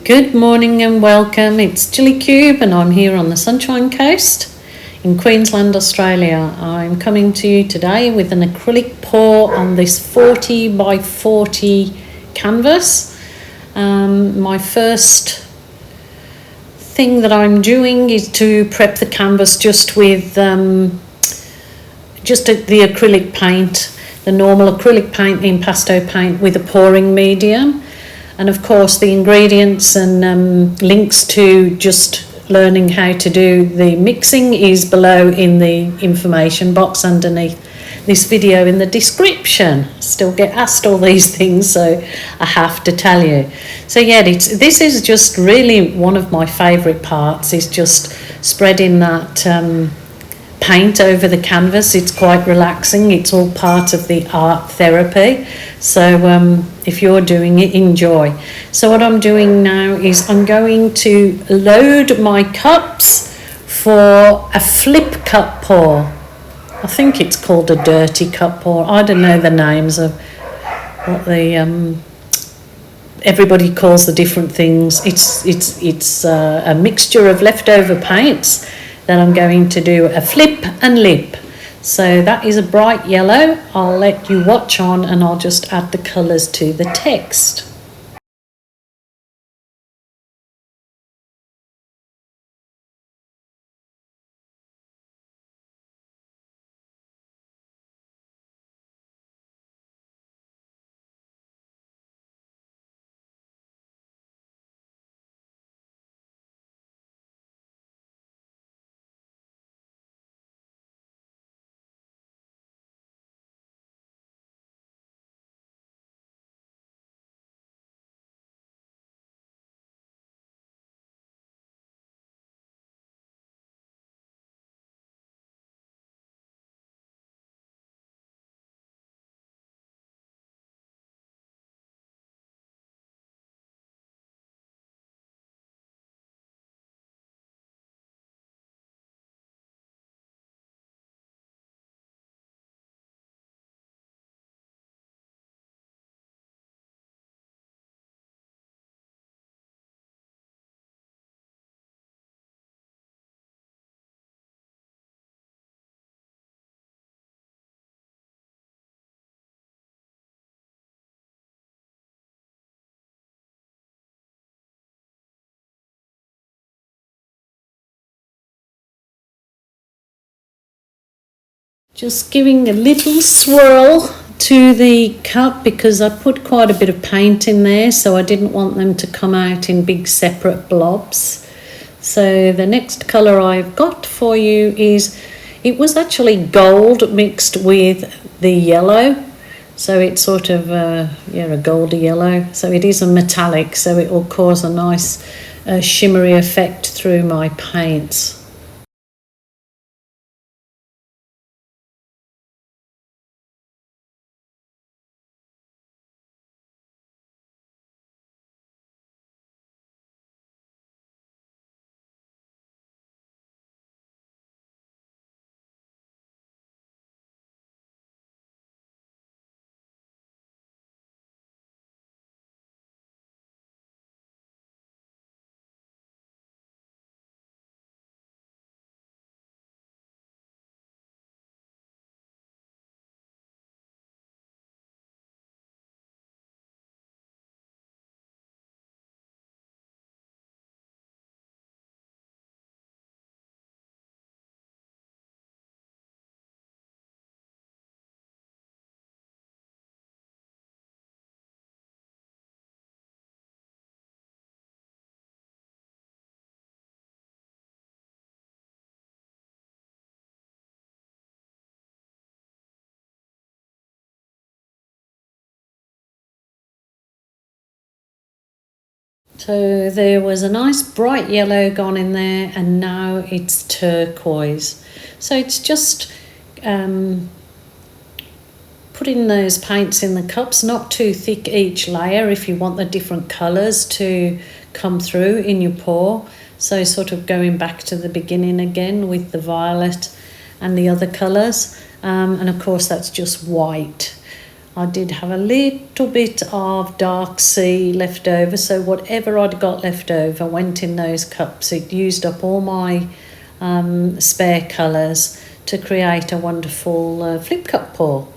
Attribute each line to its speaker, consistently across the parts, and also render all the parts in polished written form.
Speaker 1: Good morning and welcome. It's Chili Cube and I'm here on the Sunshine Coast in Queensland, Australia. I'm coming to you today with an acrylic pour on this 40 by 40 canvas. My first thing that I'm doing is to prep the canvas just with the acrylic paint, the normal acrylic paint, the impasto paint with a pouring medium. And of course the ingredients and links to just learning how to do the mixing is below in the information box underneath this video in the description. Still get asked all these things, so I have to tell you. So yeah, this is just really one of my favourite parts, is just spreading that paint over the canvas. It's quite relaxing. It's all part of the art therapy. So if you're doing it, enjoy. So what I'm doing now is I'm going to load my cups for a flip cup pour. I think it's called a dirty cup pour. I don't know the names of what the everybody calls the different things. It's a mixture of leftover paints that I'm going to do a flip and lip. So that is a bright yellow. I'll let you watch on and I'll just add the colours to the text. Just giving a little swirl to the cup because I put quite a bit of paint in there, so I didn't want them to come out in big separate blobs. So the next colour I've got for you it was actually gold mixed with the yellow. So it's sort of a goldy yellow. So it is a metallic, so it will cause a nice shimmery effect through my paints. So there was a nice bright yellow gone in there, and now it's turquoise. So it's just putting those paints in the cups, not too thick each layer if you want the different colours to come through in your pour. So sort of going back to the beginning again with the violet and the other colours. And of course that's just white. I did have a little bit of dark sea left over, so whatever I'd got left over went in those cups. It used up all my spare colours to create a wonderful flip cup pour.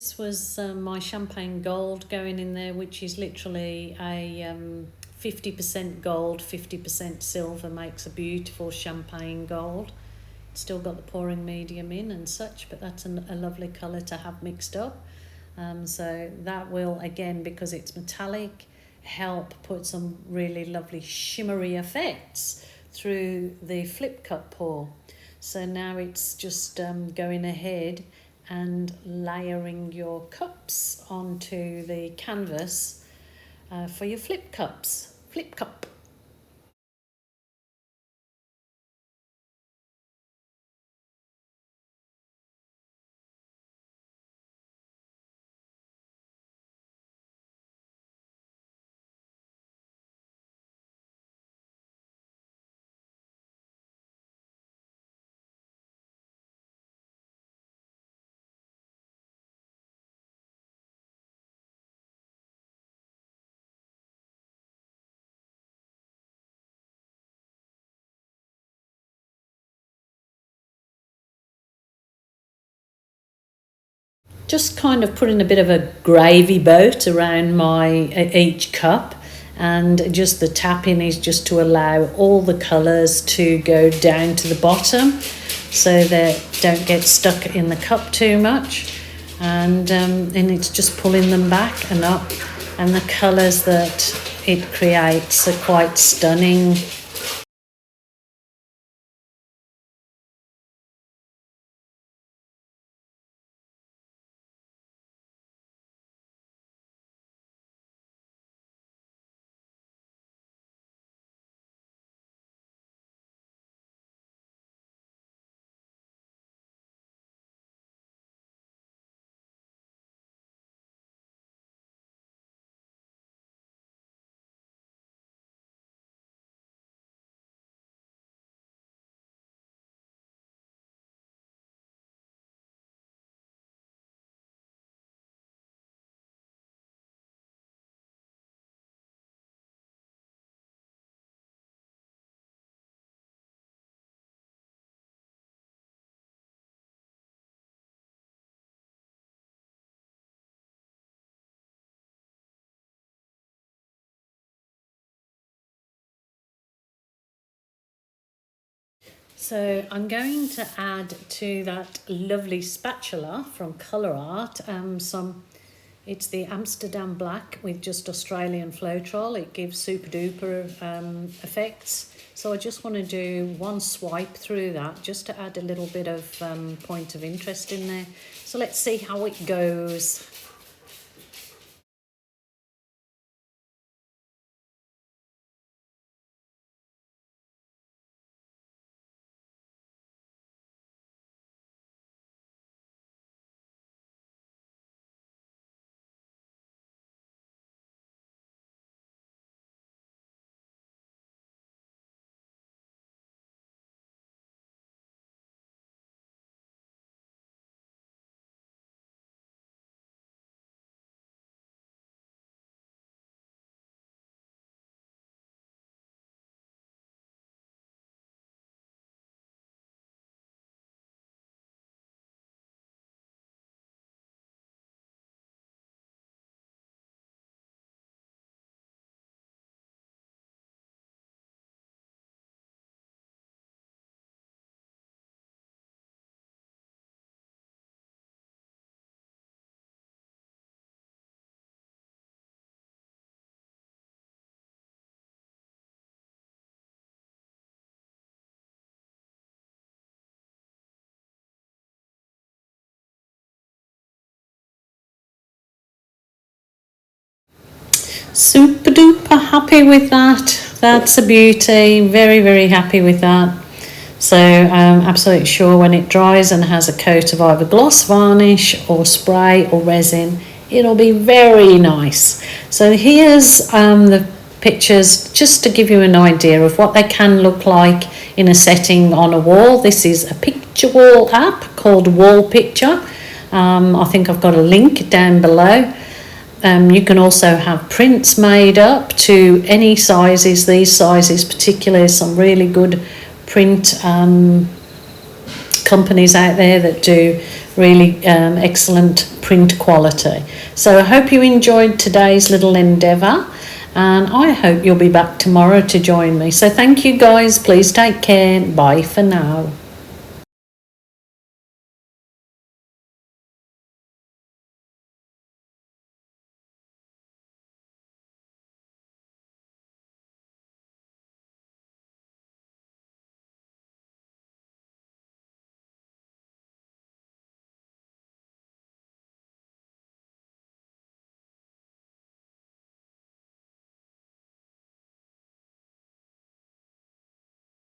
Speaker 1: This was my champagne gold going in there, which is literally a 50% gold, 50% silver, makes a beautiful champagne gold. It's still got the pouring medium in and such, but that's a lovely colour to have mixed up. So that will, again, because it's metallic, help put some really lovely shimmery effects through the flip cup pour. So now it's just going ahead and layering your cups onto the canvas for your flip cups. Flip cup. Just kind of putting a bit of a gravy boat around my each cup, and just the tapping is just to allow all the colours to go down to the bottom so they don't get stuck in the cup too much, and it's just pulling them back and up, and the colours that it creates are quite stunning. So I'm going to add to that lovely spatula from Colour Art it's the Amsterdam Black with just Australian Floetrol. It gives super duper effects. So I just want to do one swipe through that just to add a little bit of point of interest in there. So let's see how it goes. Super duper happy with that. That's a beauty. Very, very happy with that. So I'm absolutely sure when it dries and has a coat of either gloss varnish or spray or resin, it'll be very nice. So here's the pictures just to give you an idea of what they can look like in a setting on a wall. This is a picture wall app called Wall Picture. I think I've got a link down below. You can also have prints made up to any sizes. These sizes particularly, some really good print companies out there that do really excellent print quality. So I hope you enjoyed today's little endeavour, and I hope you'll be back tomorrow to join me. So thank you guys, please take care, bye for now.